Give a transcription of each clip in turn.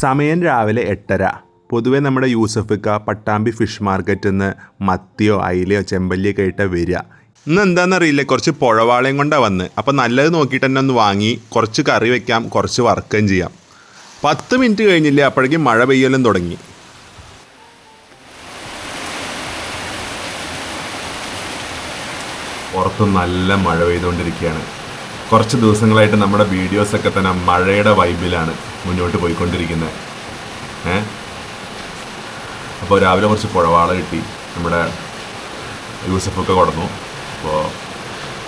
സമയം രാവിലെ 8:30. പൊതുവേ നമ്മുടെ യൂസഫിക്ക പട്ടാമ്പി ഫിഷ് മാർക്കറ്റിൽ നിന്ന് മത്തിയോ അയിലയോ ചെമ്പല്ലിയൊക്കെ ആയിട്ടാണ് വരിക. ഇന്ന് എന്താണെന്നറിയില്ല, കുറച്ച് പുഴവാളയും കൊണ്ടാണ് വന്ന്. അപ്പോൾ നല്ലത് നോക്കിയിട്ട് തന്നെ ഒന്ന് വാങ്ങി കുറച്ച് കറി വയ്ക്കാം, കുറച്ച് വറുക്കുകയും ചെയ്യാം. 10 മിനിറ്റ് കഴിഞ്ഞില്ല, അപ്പോഴേക്കും മഴ പെയ്യലും തുടങ്ങി. പുറത്ത് നല്ല മഴ പെയ്തുകൊണ്ടിരിക്കുകയാണ്. കുറച്ച് ദിവസങ്ങളായിട്ട് നമ്മുടെ വീഡിയോസൊക്കെ തന്നെ മഴയുടെ വൈബിലാണ് മുന്നോട്ട് പോയിക്കൊണ്ടിരിക്കുന്നത്. അപ്പോൾ രാവിലെ കുറച്ച് പുഴവാള കിട്ടി, നമ്മുടെ യൂസഫൊക്കെ കൊടുന്നു. അപ്പോൾ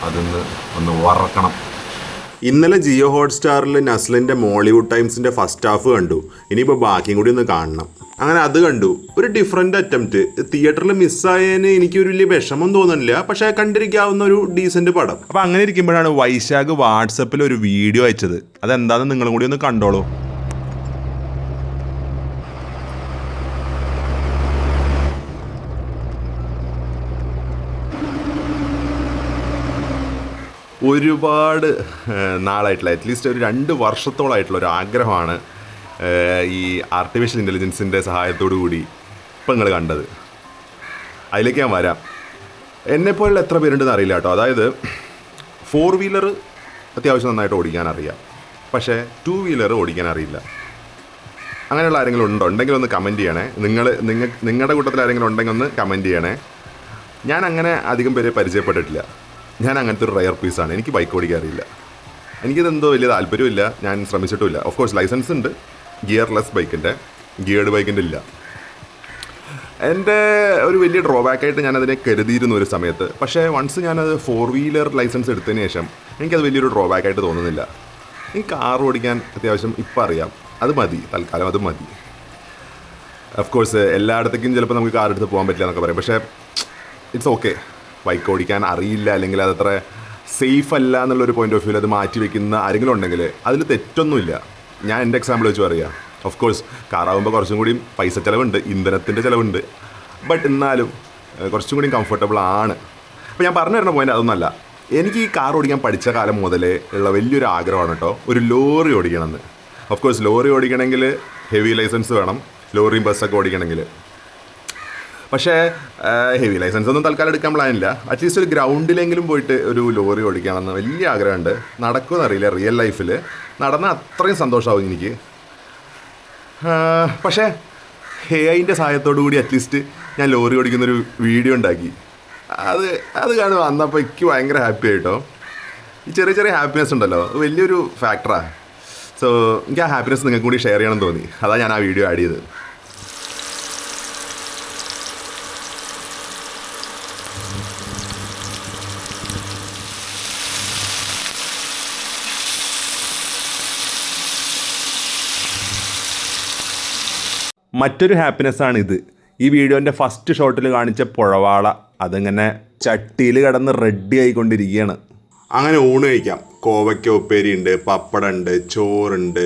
അതൊന്ന് വറക്കണം. ഇന്നലെ ജിയോ ഹോട്ട്സ്റ്റാറിൽ നസ്ലിൻ്റെ മോളിവുഡ് ടൈംസിൻ്റെ ഫസ്റ്റ് ഹാഫ് കണ്ടു. ഇനിയിപ്പോൾ ബാക്കിയും കൂടി ഒന്ന് കാണണം. അങ്ങനെ അത് കണ്ടു. ഒരു ഡിഫറെൻ്റ് അറ്റംപ്റ്റ്. തിയേറ്ററിൽ മിസ്സായതിന് എനിക്കൊരു വലിയ വിഷമം തോന്നുന്നില്ല, പക്ഷേ കണ്ടിരിക്കാവുന്ന ഒരു ഡീസൻറ്റ് പടം. അപ്പോൾ അങ്ങനെ ഇരിക്കുമ്പോഴാണ് വൈശാഖ് വാട്സപ്പിൽ ഒരു വീഡിയോ അയച്ചത്. അതെന്താണെന്ന് നിങ്ങളും കൂടി ഒന്ന് കണ്ടോളൂ. ഒരുപാട് നാളായിട്ടുള്ള, അറ്റ്ലീസ്റ്റ് ഒരു 2 വർഷത്തോളമായിട്ടുള്ള ഒരു ആഗ്രഹമാണ് ഈ ആർട്ടിഫിഷ്യൽ ഇൻ്റലിജൻസിൻ്റെ സഹായത്തോടു കൂടി ഇപ്പം നിങ്ങൾ കണ്ടത്. അതിലേക്ക് ഞാൻ വരാം. എന്നെപ്പോലുള്ള എത്ര പേരുണ്ടെന്ന് അറിയില്ല കേട്ടോ. അതായത് 4 വീലർ അത്യാവശ്യം നന്നായിട്ട് ഓടിക്കാൻ അറിയാം, പക്ഷേ 2 വീലർ ഓടിക്കാൻ അറിയില്ല. അങ്ങനെയുള്ള ആരെങ്കിലും ഉണ്ടെങ്കിൽ ഒന്ന് കമൻറ്റ് ചെയ്യണേ. നിങ്ങളുടെ കൂട്ടത്തിൽ ആരെങ്കിലും ഉണ്ടെങ്കിൽ ഒന്ന് കമൻറ്റ് ചെയ്യണേ. ഞാൻ അങ്ങനെ അധികം പേരെ പരിചയപ്പെട്ടിട്ടില്ല. ഞാൻ അങ്ങനത്തെ ഒരു റയർ പീസാണ്. എനിക്ക് ബൈക്ക് ഓടിക്കാൻ അറിയില്ല. എനിക്കിതെന്തോ വലിയ താല്പര്യമില്ല, ഞാൻ ശ്രമിച്ചിട്ടുമില്ല. ഓഫ് കോഴ്സ് ലൈസൻസ് ഉണ്ട്, ഗിയർലെസ് ബൈക്കിൻ്റെ, ഗിയർഡ് ബൈക്കിൻ്റെ ഇല്ല. എൻ്റെ ഒരു വലിയ ഡ്രോബാക്കായിട്ട് ഞാനതിനെ കരുതിയിരുന്നു ഒരു സമയത്ത്. പക്ഷേ വൺസ് ഞാനത് 4 വീലർ ലൈസൻസ് എടുത്തതിന് ശേഷം എനിക്കത് വലിയൊരു ഡ്രോബാക്കായിട്ട് തോന്നുന്നില്ല. എനിക്ക് കാർ ഓടിക്കാൻ അത്യാവശ്യം ഇപ്പം അറിയാം, അത് മതി, തൽക്കാലം അത് മതി. ഓഫ് കോഴ്സ് എല്ലായിടത്തേക്കും ചിലപ്പോൾ നമുക്ക് കാർ എടുത്ത് പോകാൻ പറ്റില്ല എന്നൊക്കെ പറയും, പക്ഷേ ഇറ്റ്സ് ഓക്കെ. ബൈക്ക് ഓടിക്കാൻ അറിയില്ല, അല്ലെങ്കിൽ അതത്ര സേഫ് അല്ല എന്നുള്ളൊരു പോയിന്റ് ഓഫ് വ്യൂ അത് മാറ്റി വയ്ക്കുന്ന ആരെങ്കിലും ഉണ്ടെങ്കിൽ അതിൽ തെറ്റൊന്നുമില്ല. ഞാൻ എൻ്റെ എക്സാമ്പിൾ വെച്ച് പറയാം. ഓഫ് കോഴ്സ് കാറാകുമ്പോൾ കുറച്ചും കൂടി പൈസ ചിലവുണ്ട്, ഇന്ധനത്തിൻ്റെ ചിലവുണ്ട്, ബട്ട് എന്നാലും കുറച്ചും കൂടി കംഫർട്ടബിൾ ആണ്. അപ്പോൾ ഞാൻ പറഞ്ഞു തരുന്ന പോയിന്റ് അതൊന്നുമല്ല. എനിക്ക് ഈ കാർ ഓടിക്കാൻ പഠിച്ച കാലം മുതലേ ഉള്ള വലിയൊരു ആഗ്രഹമാണ് കേട്ടോ, ഒരു ലോറി ഓടിക്കണമെന്ന്. ഓഫ് കോഴ്സ് ലോറി ഓടിക്കണമെങ്കിൽ ഹെവി ലൈസൻസ് വേണം, ലോറിയും ബസ്സൊക്കെ ഓടിക്കണമെങ്കിൽ. പക്ഷേ ഹെവി ലൈസൻസ് ഒന്നും തൽക്കാലം എടുക്കാൻ പ്ലാനില്ല. അറ്റ്ലീസ്റ്റ് ഒരു ഗ്രൗണ്ടിലെങ്കിലും പോയിട്ട് ഒരു ലോറി ഓടിക്കണമെന്ന് വലിയ ആഗ്രഹമുണ്ട്. നടക്കുമെന്ന് അറിയില്ല, റിയൽ ലൈഫിൽ നടന്നാൽ അത്രയും സന്തോഷമാവും എനിക്ക്. പക്ഷേ AI-ൻ്റെ സഹായത്തോടു കൂടി അറ്റ്ലീസ്റ്റ് ഞാൻ ലോറി ഓടിക്കുന്നൊരു വീഡിയോ ഉണ്ടാക്കി. അത് കാണുമ്പോൾ അന്നപ്പോൾ എനിക്ക് ഭയങ്കര ഹാപ്പി ആയിട്ടോ. ഈ ചെറിയ ചെറിയ ഹാപ്പിനെസ് ഉണ്ടല്ലോ, വലിയൊരു ഫാക്ടറാണ്. സോ എനിക്ക് ആ ഹാപ്പിനെസ് നിങ്ങൾക്ക് കൂടി ഷെയർ ചെയ്യണമെന്ന് തോന്നി. അതാണ് ഞാൻ ആ വീഡിയോ ആഡ് ചെയ്തത്. മറ്റൊരു ഹാപ്പിനെസ്സാണിത്. ഈ വീഡിയോൻ്റെ ഫസ്റ്റ് ഷോട്ടിൽ കാണിച്ച പുഴവാള അതിങ്ങനെ ചട്ടിയിൽ കിടന്ന് റെഡി ആയിക്കൊണ്ടിരിക്കുകയാണ്. അങ്ങനെ ഊണ് കഴിക്കാം. കോവയ്ക്ക ഉപ്പേരി ഉണ്ട്, പപ്പടം ഉണ്ട്, ചോറുണ്ട്,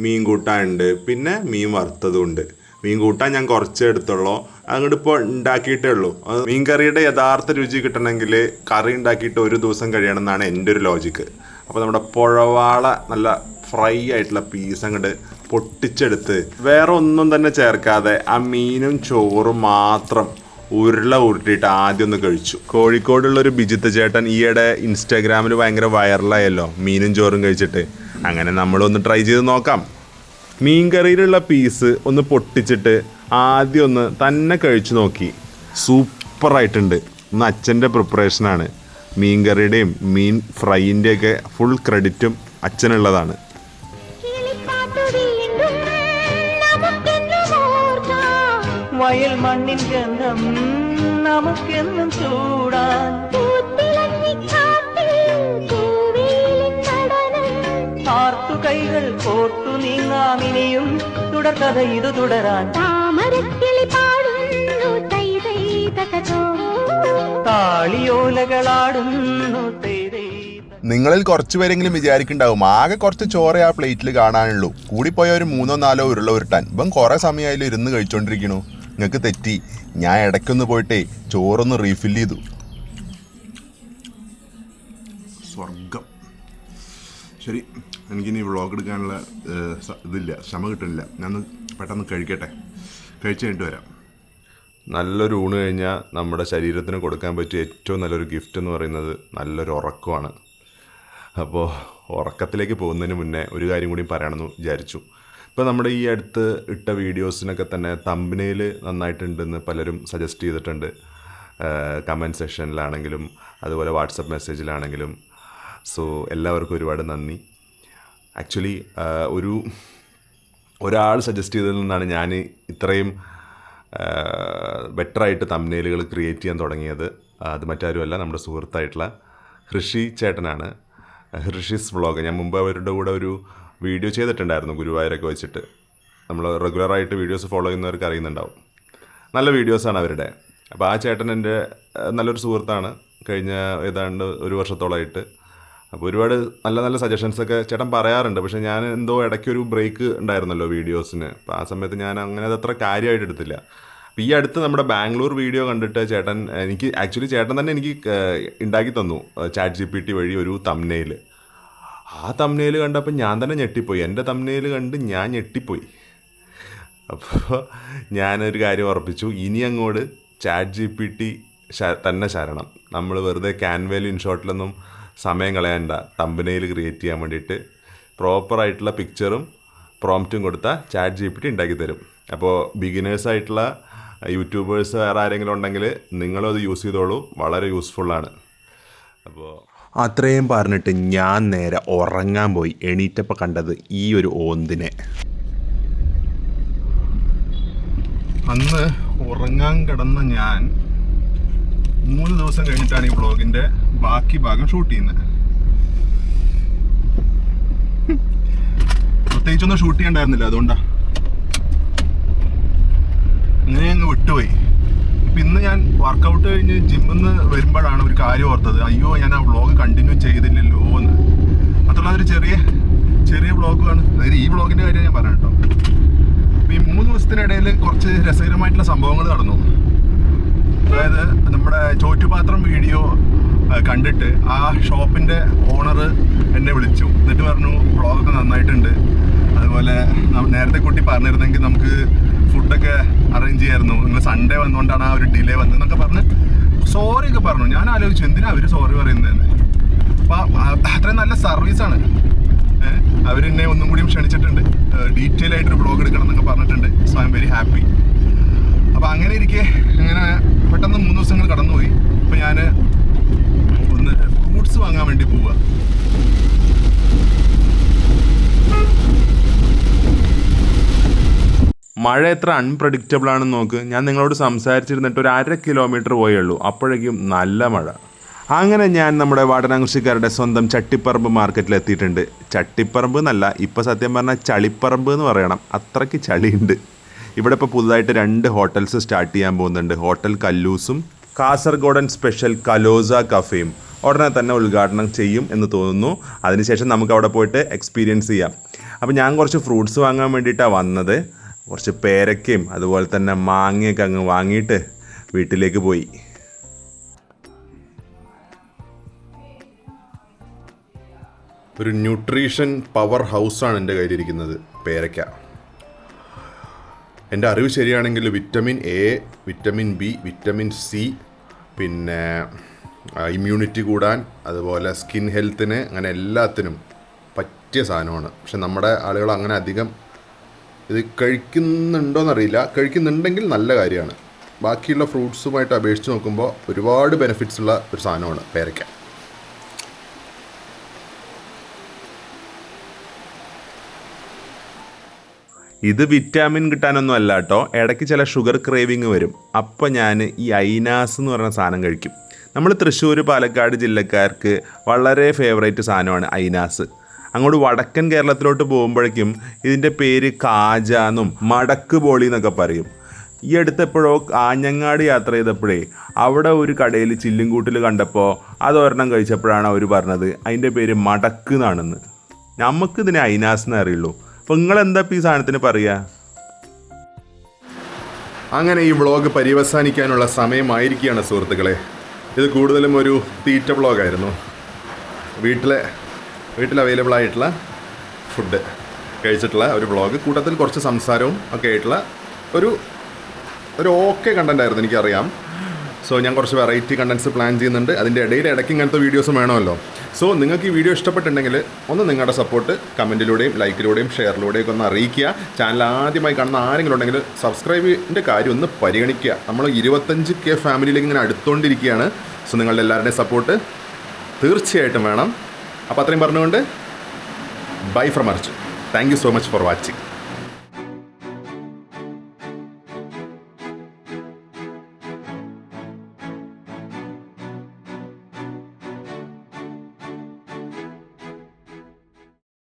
മീൻ കൂട്ടാനുണ്ട്, പിന്നെ മീൻ വറുത്തതുണ്ട്. മീൻ കൂട്ടാൻ ഞാൻ കുറച്ചേ എടുത്തുള്ളൂ, അങ്ങോട്ട് ഇപ്പോൾ ഉണ്ടാക്കിയിട്ടേ ഉള്ളൂ. മീൻ കറിയുടെ യഥാർത്ഥ രുചി കിട്ടണമെങ്കിൽ കറി ഉണ്ടാക്കിയിട്ട് 1 ദിവസം കഴിയണമെന്നാണ് എൻ്റെ ഒരു ലോജിക്ക്. അപ്പോൾ നമ്മുടെ പുഴവാള നല്ല ഫ്രൈ ആയിട്ടുള്ള പീസ് അങ്ങോട്ട് പൊട്ടിച്ചെടുത്ത് വേറെ ഒന്നും തന്നെ ചേർക്കാതെ ആ മീനും ചോറും മാത്രം ഉരുട്ടിയിട്ട് ആദ്യം ഒന്ന് കഴിച്ചു. കോഴിക്കോടുള്ളൊരു ബിജിത്ത് ചേട്ടൻ ഈയിടെ ഇൻസ്റ്റാഗ്രാമിൽ ഭയങ്കര വൈറലായല്ലോ മീനും ചോറും കഴിച്ചിട്ട്. അങ്ങനെ നമ്മളൊന്ന് ട്രൈ ചെയ്ത് നോക്കാം. മീൻ കറിയിലുള്ള പീസ് ഒന്ന് പൊട്ടിച്ചിട്ട് ആദ്യം ഒന്ന് തന്നെ കഴിച്ചു നോക്കി. സൂപ്പറായിട്ടുണ്ട്. ഇന്ന് അച്ഛൻ്റെ പ്രിപ്പറേഷനാണ്. മീൻ കറിയുടെയും മീൻ ഫ്രൈൻ്റെയൊക്കെ ഫുൾ ക്രെഡിറ്റും അച്ഛനുള്ളതാണ്. വയൽ മണ്ണിൻ ഗന്ധം നമുക്കെന്നും ചൂടാൻ, ആർത്തു കൈകൾ കോർത്തു നീങ്ങാമിനിയും തുടർക്കഥ ഇത് തുടരാൻ. താളിയോലകളാടുന്നു. നിങ്ങളിൽ കുറച്ച് പേരെങ്കിലും വിചാരിക്കുന്നുണ്ടാവും ആകെ കുറച്ച് ചോറേ ആ പ്ലേറ്റിൽ കാണാനുള്ളൂ, കൂടിപ്പോയ ഒരു 3-4 ഉരുള ഉരുട്ടാൻ. ഇപ്പം കുറേ സമയമായാലും ഇരുന്ന് കഴിച്ചോണ്ടിരിക്കണു. നിങ്ങൾക്ക് തെറ്റി. ഞാൻ ഇടയ്ക്കൊന്ന് പോയിട്ടേ ചോറൊന്ന് റീഫിൽ ചെയ്തു. സ്വർഗം. ശരി, എനിക്കിനി വ്ളോഗ് എടുക്കാനുള്ള ഇതില്ല, ക്ഷമ കിട്ടുന്നില്ല. ഞാൻ പെട്ടെന്ന് കഴിക്കട്ടെ, കഴിച്ച് കഴിഞ്ഞിട്ട് വരാം. നല്ലൊരു ഊണ് കഴിഞ്ഞാൽ നമ്മുടെ ശരീരത്തിന് കൊടുക്കാൻ പറ്റിയ ഏറ്റവും നല്ലൊരു ഗിഫ്റ്റ് എന്ന് പറയുന്നത് നല്ലൊരു ഉറക്കമാണ്. അപ്പോൾ ഉറക്കത്തിലേക്ക് പോകുന്നതിന് മുന്നേ ഒരു കാര്യം കൂടി പറയണമെന്ന് വിചാരിച്ചു. ഇപ്പോൾ നമ്മുടെ ഈ അടുത്ത് ഇട്ട വീഡിയോസിനൊക്കെ തന്നെ തമ്പനെയിൽ നന്നായിട്ടുണ്ടെന്ന് പലരും സജസ്റ്റ് ചെയ്തിട്ടുണ്ട്. കമൻറ്റ് സെക്ഷനിലാണെങ്കിലും അതുപോലെ വാട്സപ്പ് മെസ്സേജിലാണെങ്കിലും. സോ എല്ലാവർക്കും ഒരുപാട് നന്ദി. ആക്ച്വലി ഒരാൾ സജസ്റ്റ് ചെയ്തതിൽ നിന്നാണ് ഞാൻ ഇത്രയും ബെറ്ററായിട്ട് തംബ്നെയിലുകൾ ക്രിയേറ്റ് ചെയ്യാൻ തുടങ്ങിയത്. അത് മറ്റാരുമല്ല, നമ്മുടെ സുഹൃത്തായിട്ടുള്ള ഹൃഷി ചേട്ടനാണ്. ഹൃഷിസ് വ്ളോഗ്. ഞാൻ മുമ്പ് അവരുടെ കൂടെ ഒരു വീഡിയോ ചെയ്തിട്ടുണ്ടായിരുന്നു ഗുരുവായൂരൊക്കെ വെച്ചിട്ട്. നമ്മൾ റെഗുലറായിട്ട് വീഡിയോസ് ഫോളോ ചെയ്യുന്നവർക്ക് അറിയുന്നുണ്ടാവും. നല്ല വീഡിയോസാണ് അവരുടെ. അപ്പോൾ ആ ചേട്ടൻ എൻ്റെ നല്ലൊരു സുഹൃത്താണ് കഴിഞ്ഞ ഏതാണ്ട് ഒരു വർഷത്തോളമായിട്ട്. അപ്പോൾ ഒരുപാട് നല്ല നല്ല സജഷൻസൊക്കെ ചേട്ടൻ പറയാറുണ്ട്. പക്ഷേ ഞാൻ എന്തോ ഇടയ്ക്കൊരു ബ്രേക്ക് ഉണ്ടായിരുന്നല്ലോ വീഡിയോസിന്. അപ്പോൾ ആ സമയത്ത് ഞാൻ അങ്ങനെ അതത്ര കാര്യമായിട്ട് എടുത്തില്ല. അപ്പോൾ ഈ അടുത്ത് നമ്മുടെ ബാംഗ്ലൂർ വീഡിയോ കണ്ടിട്ട് ചേട്ടൻ ചേട്ടൻ തന്നെ എനിക്ക് ഉണ്ടാക്കി തന്നു ചാറ്റ് GPT വഴി ഒരു തംബ്നെയിൽ. ആ തംബ്നെയിൽ കണ്ടപ്പോൾ ഞാൻ തന്നെ ഞെട്ടിപ്പോയി. എൻ്റെ തംബ്നെയിൽ കണ്ട് ഞാൻ ഞെട്ടിപ്പോയി. അപ്പോൾ ഞാനൊരു കാര്യം ഉറപ്പിച്ചു, ഇനി അങ്ങോട്ട് ചാറ്റ് GPT തന്നെ ശരണം. നമ്മൾ വെറുതെ ക്യാൻവയിൽ ഇൻഷോട്ടിലൊന്നും സമയം കളയണ്ട. തംബ്നെയിൽ ക്രിയേറ്റ് ചെയ്യാൻ വേണ്ടിയിട്ട് പ്രോപ്പറായിട്ടുള്ള പിക്ചറും പ്രോംപ്റ്റും കൊടുത്താൽ ചാറ്റ് GPT ഉണ്ടാക്കി തരും. അപ്പോൾ ബിഗിനേഴ്സായിട്ടുള്ള യൂട്യൂബേഴ്സ് വേറെ ആരെങ്കിലും ഉണ്ടെങ്കിൽ നിങ്ങളും അത് യൂസ് ചെയ്തോളൂ, വളരെ യൂസ്ഫുള്ളാണ്. അപ്പോൾ അത്രയും പറഞ്ഞിട്ട് ഞാൻ നേരെ ഉറങ്ങാൻ പോയി. എണീറ്റപ്പോൾ കണ്ടത് ഈ ഒരു ഓന്തിനെ. അന്ന് ഉറങ്ങാൻ കിടന്ന ഞാൻ 3 ദിവസം കഴിഞ്ഞിട്ടാണ് ഈ വ്ളോഗിൻ്റെ ബാക്കി ഭാഗം ഷൂട്ട് ചെയ്യുന്നത്. പ്രത്യേകിച്ചൊന്നും ഷൂട്ട് ചെയ്യണ്ടായിരുന്നില്ല, അതുകൊണ്ടാണ് അങ്ങനെ അങ്ങ് വിട്ടുപോയി. ഇപ്പം ഇന്ന് ഞാൻ വർക്കൗട്ട് കഴിഞ്ഞ് ജിമ്മിൽ നിന്ന് വരുമ്പോഴാണ് ഒരു കാര്യം ഓർത്തത്. അയ്യോ, ഞാൻ ആ വ്ളോഗ് കണ്ടിന്യൂ ചെയ്തില്ലല്ലോ എന്ന്. മാത്രമല്ല അതൊരു ചെറിയ വ്ളോഗാണ്. അതായത് ഈ വ്ളോഗിൻ്റെ കാര്യം ഞാൻ പറയാം കേട്ടോ. ഈ 3 ദിവസത്തിനിടയിൽ കുറച്ച് രസകരമായിട്ടുള്ള സംഭവങ്ങൾ നടന്നു. അതായത് നമ്മുടെ ചോറ്റുപാത്രം വീഡിയോ കണ്ടിട്ട് ആ ഷോപ്പിൻ്റെ ഓണർ എന്നെ വിളിച്ചു. എന്നിട്ട് പറഞ്ഞു വ്ളോഗൊക്കെ നന്നായിട്ടുണ്ട്, അതുപോലെ നേരത്തെ കൂട്ടി പറഞ്ഞിരുന്നെങ്കിൽ നമുക്ക് ഫുഡൊക്കെ അറേഞ്ച് ചെയ്യായിരുന്നു, നിങ്ങൾ സൺഡേ വന്നുകൊണ്ടാണ് ആ ഒരു ഡിലേ വന്നതെന്നൊക്കെ പറഞ്ഞ് സോറി ഒക്കെ പറഞ്ഞു. ഞാൻ ആലോചിച്ചു എന്തിനാണ് അവർ സോറി പറയുന്നതെന്ന്. അപ്പോൾ അത്രയും നല്ല സർവീസാണ്. അവരെന്നെ ഒന്നും കൂടിയും ക്ഷണിച്ചിട്ടുണ്ട്, ഡീറ്റെയിൽ ആയിട്ടൊരു വ്ളോഗ് എടുക്കണം എന്നൊക്കെ പറഞ്ഞിട്ടുണ്ട്. So I am very happy. അപ്പോൾ അങ്ങനെ ഇരിക്കെ ഇങ്ങനെ പെട്ടെന്ന് 3 ദിവസങ്ങൾ കടന്നുപോയി. അപ്പോൾ ഞാൻ ഒന്ന് ഫ്രൂട്ട്സ് വാങ്ങാൻ വേണ്ടി പോവുക. മഴ എത്ര അൺപ്രഡിക്റ്റബിൾ ആണെന്ന് നോക്ക്. ഞാൻ നിങ്ങളോട് സംസാരിച്ചിരുന്നിട്ട് ഒരു 1/2 കിലോമീറ്റർ പോയേ ഉള്ളൂ, അപ്പോഴേക്കും നല്ല മഴ. അങ്ങനെ ഞാൻ നമ്മുടെ വാടനാംകുറിശ്ശിക്കാരുടെ സ്വന്തം ചട്ടിപ്പറമ്പ് മാർക്കറ്റിൽ എത്തിയിട്ടുണ്ട്. ചട്ടിപ്പറമ്പ് എന്നല്ല, ഇപ്പോൾ സത്യം പറഞ്ഞാൽ ചളിപ്പറമ്പ് എന്ന് പറയണം, അത്രയ്ക്ക് ചളിയുണ്ട്. ഇവിടെ ഇപ്പോൾ പുതുതായിട്ട് 2 ഹോട്ടൽസ് സ്റ്റാർട്ട് ചെയ്യാൻ പോകുന്നുണ്ട്. ഹോട്ടൽ കല്ലൂസും കാസർഗോഡൻ സ്പെഷ്യൽ കലോസ കഫേയും ഉടനെ തന്നെ ഉദ്ഘാടനം ചെയ്യും എന്ന് തോന്നുന്നു. അതിനുശേഷം നമുക്ക് അവിടെ പോയിട്ട് എക്സ്പീരിയൻസ് ചെയ്യാം. അപ്പോൾ ഞാൻ കുറച്ച് ഫ്രൂട്ട്സ് വാങ്ങാൻ വേണ്ടിയിട്ടാണ് വന്നത്. കുറച്ച് പേരക്കയും അതുപോലെ തന്നെ മാങ്ങയൊക്കെ അങ്ങ് വാങ്ങിയിട്ട് വീട്ടിലേക്ക് പോയി. ഒരു ന്യൂട്രീഷൻ പവർ ഹൗസാണ് എൻ്റെ കയ്യിലിരിക്കുന്നത്, പേരക്ക. എൻ്റെ അറിവ് ശരിയാണെങ്കിൽ vitamin A, vitamin B, vitamin C, പിന്നെ ഇമ്മ്യൂണിറ്റി കൂടാൻ, അതുപോലെ സ്കിൻ ഹെൽത്തിന്, അങ്ങനെ എല്ലാത്തിനും പറ്റിയ സാധനമാണ്. പക്ഷെ നമ്മുടെ ആളുകൾ അങ്ങനെ അധികം ഇത് കഴിക്കുന്നുണ്ടോയെന്നറിയില്ല. കഴിക്കുന്നുണ്ടെങ്കിൽ നല്ല കാര്യമാണ്. ബാക്കിയുള്ള ഫ്രൂട്ട്സുമായിട്ട് അപേക്ഷിച്ച് നോക്കുമ്പോൾ ഒരുപാട് ബെനിഫിറ്റ്സ് ഉള്ള ഒരു സാധനമാണ് പേരയ്ക്ക. ഇത് വിറ്റാമിൻ കിട്ടാനൊന്നും അല്ല കേട്ടോ. ഇടയ്ക്ക് ചില ഷുഗർ ക്രേവിങ് വരും. അപ്പോൾ ഞാൻ ഈ ഐനാസ് എന്ന് പറയുന്ന സാധനം കഴിക്കും. നമ്മൾ തൃശ്ശൂർ പാലക്കാട് ജില്ലക്കാർക്ക് വളരെ ഫേവറേറ്റ് സാധനമാണ് ഐനാസ്. അങ്ങോട്ട് വടക്കൻ കേരളത്തിലോട്ട് പോകുമ്പോഴേക്കും ഇതിൻ്റെ പേര് കാജ എന്നും മടക്ക് ബോളി എന്നൊക്കെ പറയും. ഈ അടുത്തെപ്പോഴോ ആഞ്ഞങ്ങാട് യാത്ര ചെയ്തപ്പോഴേ അവിടെ ഒരു കടയിൽ ചില്ലുംകൂട്ടിൽ കണ്ടപ്പോൾ അതൊരെണ്ണം കഴിച്ചപ്പോഴാണ് അവർ പറഞ്ഞത് അതിൻ്റെ പേര് മടക്ക് എന്നാണെന്ന്. നമുക്കിതിനെ ഐനാസ് എന്നേ അറിയുള്ളൂ. അപ്പോൾ നിങ്ങളെന്താ ഇപ്പോൾ ഈ സാധനത്തിന് പറയുക? അങ്ങനെ ഈ വ്ളോഗ് പര്യവസാനിക്കാനുള്ള സമയമായിരിക്കുകയാണ് സുഹൃത്തുക്കളെ. ഇത് കൂടുതലും ഒരു തീറ്റ വ്ളോഗായിരുന്നു. വീട്ടിൽ അവൈലബിൾ ആയിട്ടുള്ള ഫുഡ് കഴിച്ചിട്ടുള്ള ഒരു വ്ളോഗ്, കൂട്ടത്തിൽ കുറച്ച് സംസാരവും ഒക്കെ ആയിട്ടുള്ള ഒരു ഓക്കെ കണ്ടൻ്റ് ആയിരുന്നു, എനിക്കറിയാം. സോ ഞാൻ കുറച്ച് വെറൈറ്റി കണ്ടൻറ്റ്സ് പ്ലാൻ ചെയ്യുന്നുണ്ട്. അതിൻ്റെ ഇടയ്ക്ക് ഇങ്ങനത്തെ വീഡിയോസും വേണമല്ലോ. സോ നിങ്ങൾക്ക് ഈ വീഡിയോ ഇഷ്ടപ്പെട്ടിട്ടുണ്ടെങ്കിൽ ഒന്ന് നിങ്ങളുടെ സപ്പോർട്ട് കമൻറ്റിലൂടെയും ലൈക്കിലൂടെയും ഷെയറിലൂടെയും ഒന്ന് അറിയിക്കുക. ചാനൽ ആദ്യമായി കാണുന്ന ആരെങ്കിലും ഉണ്ടെങ്കിൽ സബ്സ്ക്രൈബിൻ്റെ കാര്യം ഒന്ന് പരിഗണിക്കുക. നമ്മൾ 25K ഫാമിലിയിലേക്ക് ഇങ്ങനെ അടുത്തുകൊണ്ടിരിക്കുകയാണ്. സോ നിങ്ങളുടെ എല്ലാവരുടെയും സപ്പോർട്ട് തീർച്ചയായിട്ടും വേണം. അപ്പോൾ അത്രയും പറഞ്ഞുകൊണ്ട് bye from Arjun. Thank you so much for watching.